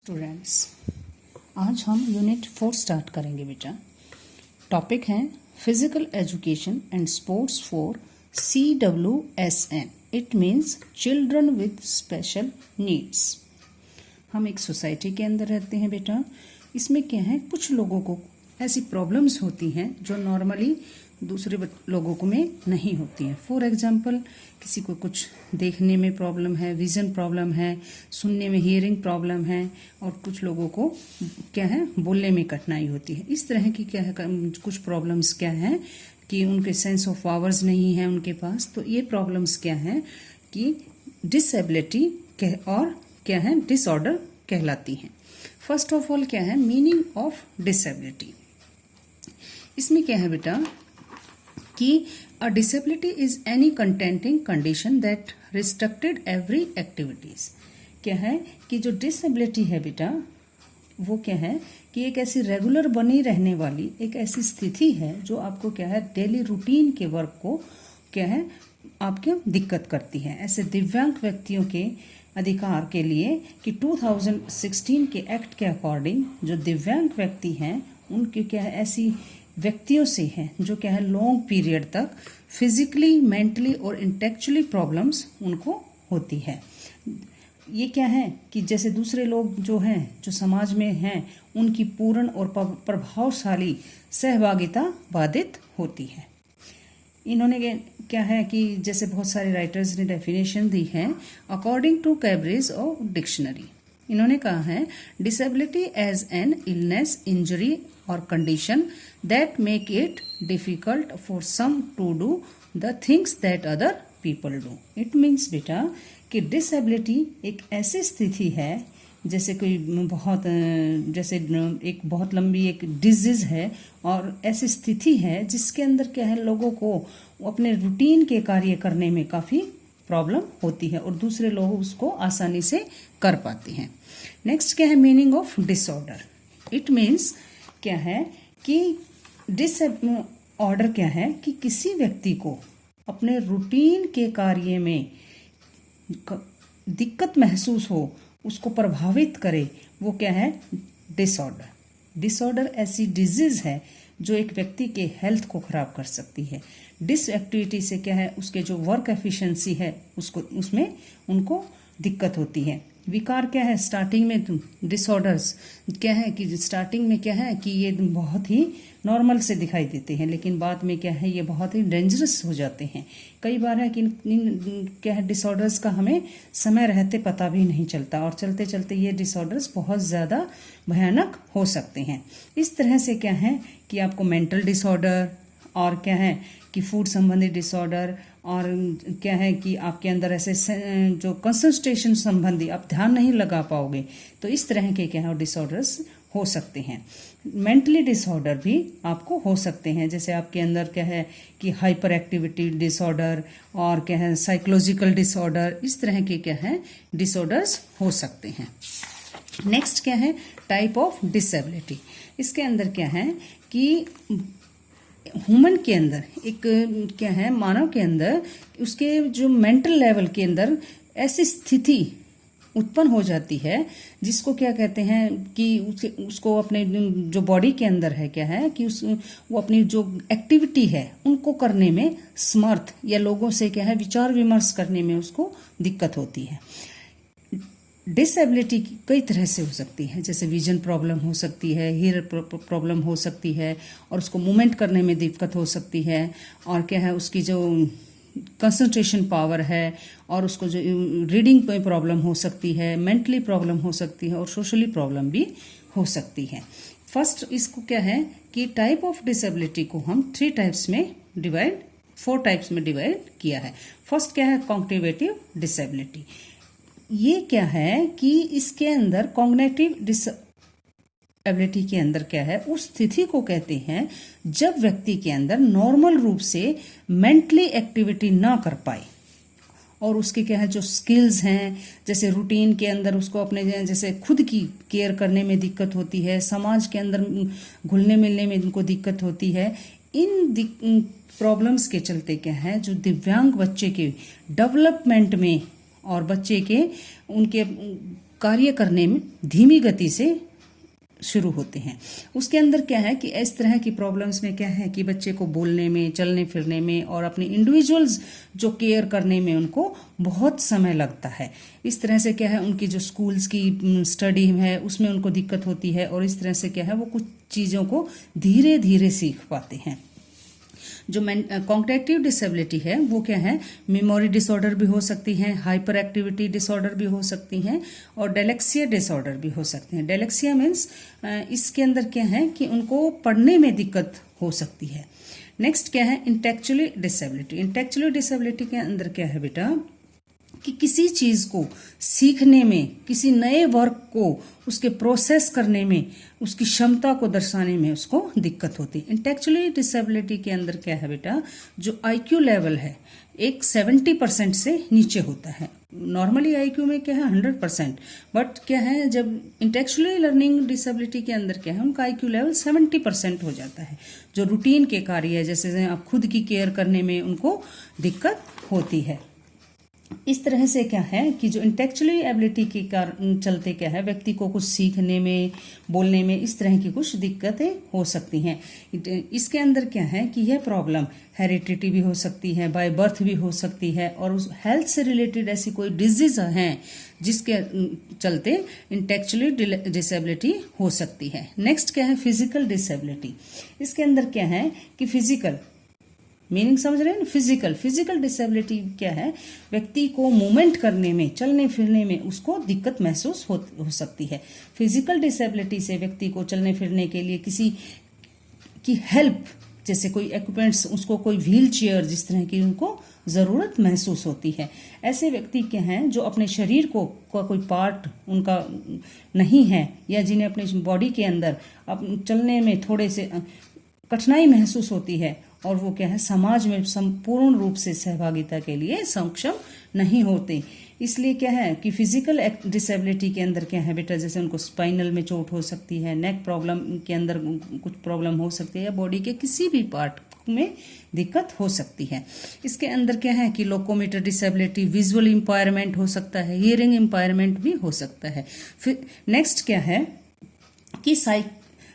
Students, आज हम unit 4 start करेंगे बेटा। टॉपिक है physical education and sports for CWSN। It means children with special needs. हम एक सोसाइटी के अंदर रहते हैं बेटा। इसमें क्या है, कुछ लोगों को ऐसी प्रॉब्लम्स होती हैं जो नॉर्मली दूसरे लोगों को में नहीं होती हैं। फॉर एग्जांपल, किसी को कुछ देखने में प्रॉब्लम है, विजन प्रॉब्लम है, सुनने में हियरिंग प्रॉब्लम है, और कुछ लोगों को क्या है, बोलने में कठिनाई होती है। इस तरह की क्या है, कुछ प्रॉब्लम्स क्या है कि उनके सेंस ऑफ पावर्स नहीं है उनके पास। तो ये प्रॉब्लम्स क्या है कि डिसेबिलिटी और क्या है, डिसऑर्डर कहलाती हैं। फर्स्ट ऑफ ऑल क्या है मीनिंग ऑफ डिसेबिलिटी। इसमें क्या है बेटा कि a disability is any contenting condition that restricted every activities. क्या है कि जो डिसेबिलिटी है बेटा, वो क्या है कि एक ऐसी रेगुलर बनी रहने वाली एक ऐसी स्थिति है जो आपको क्या है डेली रूटीन के वर्क को क्या है आपके दिक्कत करती है। ऐसे दिव्यांग व्यक्तियों के अधिकार के लिए कि 2016 के एक्ट के अकॉर्डिंग जो दिव्यांग व्यक्ति हैं उनके क्या है ऐसी व्यक्तियों से हैं जो क्या है लॉन्ग पीरियड तक फिजिकली, मेंटली और इंटेलेक्चुअली प्रॉब्लम्स उनको होती है। ये क्या है कि जैसे दूसरे लोग जो हैं, जो समाज में हैं, उनकी पूर्ण और प्रभावशाली सहभागिता बाधित होती है। इन्होंने क्या है कि जैसे बहुत सारे राइटर्स ने डेफिनेशन दी है according to Cambridge of dictionary. इन्होंने कहा है disability as an illness, injury और condition that make it difficult for some to do the things that other people do। It means बेटा कि disability एक ऐसी स्थिति है जैसे कोई बहुत जैसे एक बहुत लंबी एक डिजीज है और ऐसी स्थिति है जिसके अंदर क्या है लोगों को अपने रूटीन के कार्य करने में काफ़ी प्रॉब्लम होती है और दूसरे लोग उसको आसानी से कर पाते हैं। नेक्स्ट क्या है meaning of disorder. It means क्या है कि डिसऑर्डर क्या है कि किसी व्यक्ति को अपने रूटीन के कार्य में दिक्कत महसूस हो, उसको प्रभावित करे, वो क्या है डिसऑर्डर। डिसऑर्डर ऐसी डिजीज है जो एक व्यक्ति के हेल्थ को खराब कर सकती है। डिस एक्टिविटी से क्या है उसके जो वर्क एफिशिएंसी है उसको उसमें उनको दिक्कत होती है। विकार क्या है स्टार्टिंग में डिसऑर्डर्स क्या है कि स्टार्टिंग में क्या है कि ये बहुत ही नॉर्मल से दिखाई देते हैं, लेकिन बाद में क्या है ये बहुत ही डेंजरस हो जाते हैं। कई बार है कि क्या है डिसऑर्डर्स का हमें समय रहते पता भी नहीं चलता और चलते चलते ये डिसऑर्डर्स बहुत ज़्यादा भयानक हो सकते हैं। इस तरह से क्या है कि आपको मेंटल डिसऑर्डर और क्या है कि फूड संबंधी डिसऑर्डर और क्या है कि आपके अंदर ऐसे जो कंसंट्रेशन संबंधी आप ध्यान नहीं लगा पाओगे, तो इस तरह के क्या है डिसऑर्डर्स हो सकते हैं। मेंटली डिसऑर्डर भी आपको हो सकते हैं, जैसे आपके अंदर क्या है कि हाइपर एक्टिविटी डिसऑर्डर और क्या है साइकोलॉजिकल डिसऑर्डर, इस तरह के क्या है डिसऑर्डर्स हो सकते हैं। नेक्स्ट क्या है टाइप ऑफ डिसेबिलिटी। इसके अंदर क्या है कि ह्यूमन के अंदर एक क्या है मानव के अंदर उसके जो मेंटल लेवल के अंदर ऐसी स्थिति उत्पन्न हो जाती है जिसको क्या कहते हैं कि उसको अपने जो बॉडी के अंदर है क्या है कि वो अपनी जो एक्टिविटी है उनको करने में समर्थ या लोगों से क्या है विचार विमर्श करने में उसको दिक्कत होती है। डिसेबिलिटी कई तरह से हो सकती है, जैसे विजन प्रॉब्लम हो सकती है, हियर प्रॉब्लम हो सकती है और उसको मूवमेंट करने में दिक्कत हो सकती है, और क्या है उसकी जो कंसंट्रेशन पावर है और उसको जो रीडिंग में प्रॉब्लम हो सकती है, मेंटली प्रॉब्लम हो सकती है और सोशली प्रॉब्लम भी हो सकती है। फर्स्ट इसको क्या है कि टाइप ऑफ डिसेबिलिटी को हम 4 टाइप्स में डिवाइड किया है। फर्स्ट क्या है कॉग्निटिव डिसेबिलिटी। ये क्या है कि इसके अंदर कॉग्निटिव डिसेबिलिटी के अंदर क्या है उस स्थिति को कहते हैं जब व्यक्ति के अंदर नॉर्मल रूप से मेंटली एक्टिविटी ना कर पाए और उसके क्या है जो स्किल्स हैं, जैसे रूटीन के अंदर उसको अपने जैसे खुद की केयर करने में दिक्कत होती है, समाज के अंदर घुलने मिलने में उनको दिक्कत होती है। इन प्रॉब्लम्स के चलते क्या है जो दिव्यांग बच्चे के डेवलपमेंट में और बच्चे के उनके कार्य करने में धीमी गति से शुरू होते हैं। उसके अंदर क्या है कि इस तरह की प्रॉब्लम्स में क्या है कि बच्चे को बोलने में, चलने फिरने में और अपने इंडिविजुअल्स जो केयर करने में उनको बहुत समय लगता है। इस तरह से क्या है उनकी जो स्कूल्स की स्टडी है उसमें उनको दिक्कत होती है और इस तरह से क्या है वो कुछ चीज़ों को धीरे धीरे सीख पाते हैं। जो कॉग्निटिव डिसेबिलिटी है वो क्या है, मेमोरी डिसऑर्डर भी हो सकती है, हाइपर एक्टिविटी डिसऑर्डर भी हो सकती हैं और डेलेक्सिया डिसऑर्डर भी हो सकते हैं। डेलेक्सिया मीन्स इसके अंदर क्या है कि उनको पढ़ने में दिक्कत हो सकती है। नेक्स्ट क्या है, इंटेलेक्चुअल डिसेबिलिटी। इंटेलेक्चुअल डिसेबिलिटी के अंदर क्या है बेटा कि किसी चीज को सीखने में, किसी नए वर्क को उसके प्रोसेस करने में, उसकी क्षमता को दर्शाने में उसको दिक्कत होती है। इंटेलेक्चुअल डिसेबिलिटी के अंदर क्या है बेटा, जो आईक्यू लेवल है एक 70% से नीचे होता है। नॉर्मली आईक्यू में क्या है 100%, बट क्या है जब इंटेलेक्चुअल लर्निंग डिसेबिलिटी के अंदर क्या है उनका आईक्यू लेवल 70% हो जाता है। जो रूटीन के कार्य है, जैसे आप खुद की केयर करने में उनको दिक्कत होती है। इस तरह से क्या है कि जो इंटेलेक्चुअल एबिलिटी के कारण चलते क्या है व्यक्ति को कुछ सीखने में, बोलने में इस तरह की कुछ दिक्कतें हो सकती हैं। इसके अंदर क्या है कि यह प्रॉब्लम हेरिडिटी भी हो सकती है, बाय बर्थ भी हो सकती है और उस हेल्थ से रिलेटेड ऐसी कोई डिजीज है जिसके चलते इंटेलेक्चुअल डिसेबिलिटी हो सकती है। नेक्स्ट क्या है, फिजिकल डिसेबिलिटी। इसके अंदर क्या है कि फिजिकल मीनिंग समझ रहे हैं ना, फिजिकल डिसेबिलिटी क्या है, व्यक्ति को मूवमेंट करने में, चलने फिरने में उसको दिक्कत महसूस हो सकती है। फिजिकल डिसेबिलिटी से व्यक्ति को चलने फिरने के लिए किसी की हेल्प, जैसे कोई इक्विपमेंट्स, उसको कोई व्हील चेयर जिस तरह की उनको जरूरत महसूस होती है। ऐसे व्यक्ति क्या हैं जो अपने शरीर को कोई पार्ट उनका नहीं है या जिन्हें अपनी बॉडी के अंदर चलने में थोड़े से कठिनाई महसूस होती है और वो क्या है समाज में संपूर्ण रूप से सहभागिता के लिए सक्षम नहीं होते। इसलिए क्या है कि फिजिकल डिसेबिलिटी के अंदर क्या है बेटा, जैसे उनको स्पाइनल में चोट हो सकती है, नेक प्रॉब्लम के अंदर कुछ प्रॉब्लम हो सकती है या बॉडी के किसी भी पार्ट में दिक्कत हो सकती है। इसके अंदर क्या है कि लोकोमोटर डिसेबिलिटी, विजुअल इम्पायरमेंट हो सकता है, हियरिंग इम्पायरमेंट भी हो सकता है। फिर नेक्स्ट क्या है कि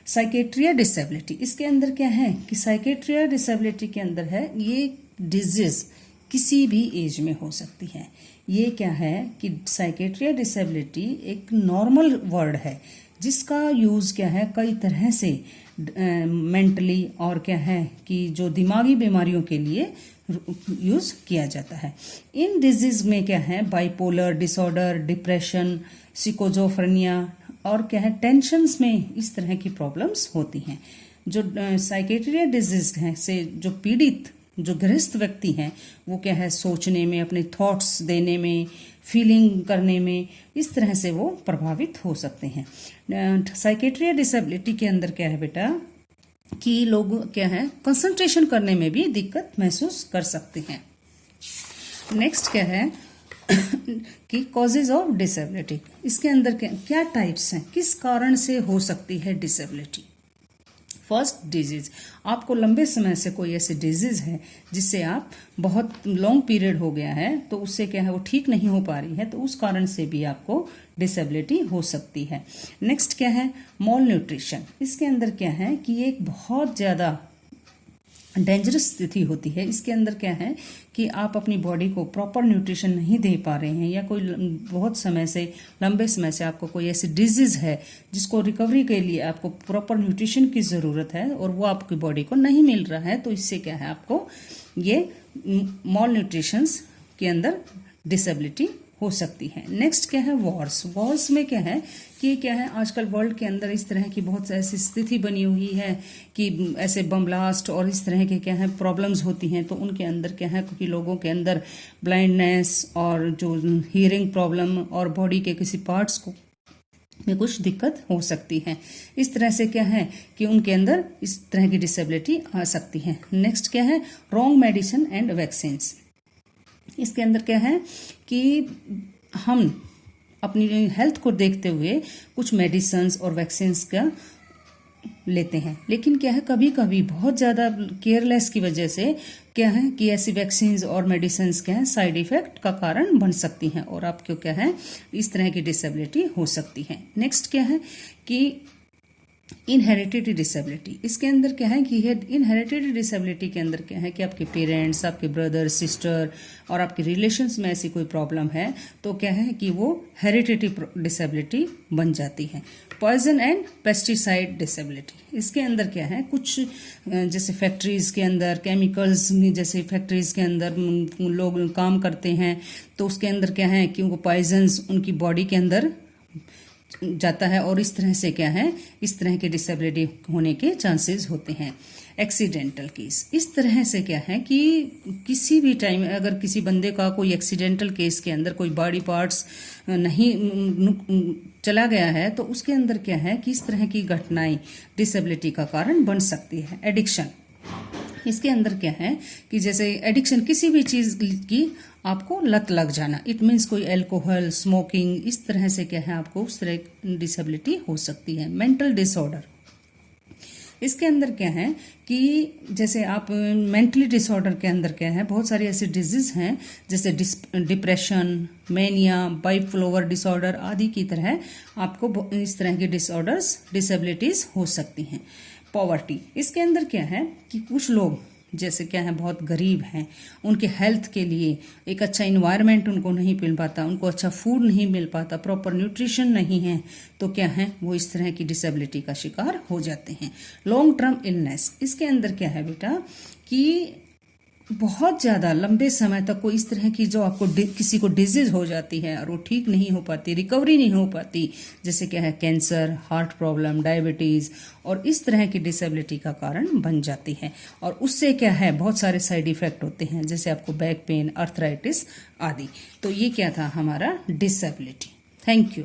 साइकेट्रिया डिसेबिलिटी। इसके अंदर क्या है कि साइकेट्रिया डिसेबिलिटी के अंदर है ये डिजीज किसी भी एज में हो सकती है। ये क्या है कि साइकेट्रिया डिसेबिलिटी एक नॉर्मल वर्ड है जिसका यूज क्या है कई तरह से मेंटली और क्या है कि जो दिमागी बीमारियों के लिए यूज किया जाता है। इन डिजीज में क्या है बाइपोलर डिसऑर्डर, डिप्रेशन, सिकोजोफ्रेनिया और क्या है टेंशन्स में इस तरह की प्रॉब्लम्स होती हैं। जो साइकेट्रिया डिजीज है से जो पीड़ित, जो ग्रस्त व्यक्ति हैं वो क्या है सोचने में, अपने थॉट्स देने में, फीलिंग करने में, इस तरह से वो प्रभावित हो सकते हैं। साइकेट्रिया डिसेबिलिटी के अंदर क्या है बेटा कि लोग क्या है कंसंट्रेशन करने में भी दिक्कत महसूस कर सकते हैं। नेक्स्ट क्या है कि कॉजेज ऑफ डिसेबिलिटी। इसके अंदर क्या टाइप्स हैं, किस कारण से हो सकती है डिसेबिलिटी। फर्स्ट डिजीज, आपको लंबे समय से कोई ऐसी डिजीज है जिससे आप बहुत लॉन्ग पीरियड हो गया है तो उससे क्या है वो ठीक नहीं हो पा रही है तो उस कारण से भी आपको डिसेबिलिटी हो सकती है। नेक्स्ट क्या है, मॉल न्यूट्रिशन। इसके अंदर क्या है कि एक बहुत ज़्यादा डेंजरस स्थिति होती है। इसके अंदर क्या है कि आप अपनी बॉडी को प्रॉपर न्यूट्रिशन नहीं दे पा रहे हैं या कोई बहुत समय से, लंबे समय से आपको कोई ऐसी डिजीज है जिसको रिकवरी के लिए आपको प्रॉपर न्यूट्रिशन की ज़रूरत है और वो आपकी बॉडी को नहीं मिल रहा है तो इससे क्या है आपको ये मॉल न्यूट्रिशंस के अंदर डिसेबिलिटी हो सकती है। नेक्स्ट क्या है, वॉर्स में क्या है कि क्या है आजकल वर्ल्ड के अंदर इस तरह की बहुत ऐसी स्थिति बनी हुई है कि ऐसे बम ब्लास्ट और इस तरह के क्या है प्रॉब्लम्स होती हैं तो उनके अंदर क्या है क्योंकि लोगों के अंदर ब्लाइंडनेस और जो हियरिंग प्रॉब्लम और बॉडी के किसी पार्ट्स को में कुछ दिक्कत हो सकती है। इस तरह से क्या है कि उनके अंदर इस तरह की डिसेबिलिटी आ सकती है। नेक्स्ट क्या है, रॉन्ग मेडिसिन एंड वैक्सीन्स। इसके अंदर क्या है कि हम अपनी हेल्थ को देखते हुए कुछ मेडिसिन्स और वैक्सीन्स का लेते हैं, लेकिन क्या है कभी कभी बहुत ज़्यादा केयरलेस की वजह से क्या है कि ऐसी वैक्सीन्स और मेडिसिन क्या है साइड इफेक्ट का कारण बन सकती हैं और आपको क्या है इस तरह की डिसेबिलिटी हो सकती है। नेक्स्ट क्या है कि इनहेरिटेड डिसेबिलिटी। इसके अंदर क्या है कि इनहेरिटेड डिसेबिलिटी के अंदर क्या है कि आपके पेरेंट्स, आपके ब्रदर, सिस्टर और आपके रिलेशंस में ऐसी कोई प्रॉब्लम है तो क्या है कि वो हेरिटेटिव डिसेबिलिटी बन जाती है। पॉइजन एंड पेस्टिसाइड डिसेबिलिटी, इसके अंदर क्या है कुछ जैसे फैक्ट्रीज के अंदर केमिकल्स, जैसे फैक्ट्रीज के अंदर लोग काम करते हैं तो उसके अंदर क्या है कि उनको पॉइजन्स उनकी बॉडी के अंदर जाता है और इस तरह से क्या है इस तरह के डिसेबिलिटी होने के चांसेस होते हैं। एक्सीडेंटल केस, इस तरह से क्या है कि किसी भी टाइम अगर किसी बंदे का कोई एक्सीडेंटल केस के अंदर कोई बॉडी पार्ट्स नहीं चला गया है तो उसके अंदर क्या है कि इस तरह की घटनाएं डिसेबिलिटी का कारण बन सकती है। एडिक्शन, इसके अंदर क्या है कि जैसे एडिक्शन किसी भी चीज़ की आपको लत लग जाना, इट मीन्स कोई अल्कोहल, स्मोकिंग, इस तरह से क्या है आपको उस तरह डिसेबिलिटी हो सकती है। मेंटल डिसऑर्डर, इसके अंदर क्या है कि जैसे आप मेंटली डिसऑर्डर के अंदर क्या है बहुत सारी ऐसी डिजीज हैं जैसे डिप्रेशन, मैनिया, बाइपोलर डिसऑर्डर आदि की तरह आपको इस तरह के डिसऑर्डर्स डिसेबिलिटीज हो सकती हैं। पॉवर्टी, इसके अंदर क्या है कि कुछ लोग जैसे क्या है बहुत गरीब हैं, उनके हेल्थ के लिए एक अच्छा इन्वायरमेंट उनको नहीं मिल पाता, उनको अच्छा फूड नहीं मिल पाता, प्रॉपर न्यूट्रिशन नहीं है तो क्या है वो इस तरह की डिसेबिलिटी का शिकार हो जाते हैं। लॉन्ग टर्म इलनेस, इसके अंदर क्या है बेटा कि बहुत ज़्यादा लंबे समय तक कोई इस तरह की जो आपको किसी को डिजीज हो जाती है और वो ठीक नहीं हो पाती, रिकवरी नहीं हो पाती, जैसे क्या है कैंसर, हार्ट प्रॉब्लम, डायबिटीज़ और इस तरह की डिसेबिलिटी का कारण बन जाती है और उससे क्या है बहुत सारे साइड इफेक्ट होते हैं जैसे आपको बैक पेन, आर्थराइटिस आदि। तो ये क्या था हमारा डिसेबिलिटी। Thank you.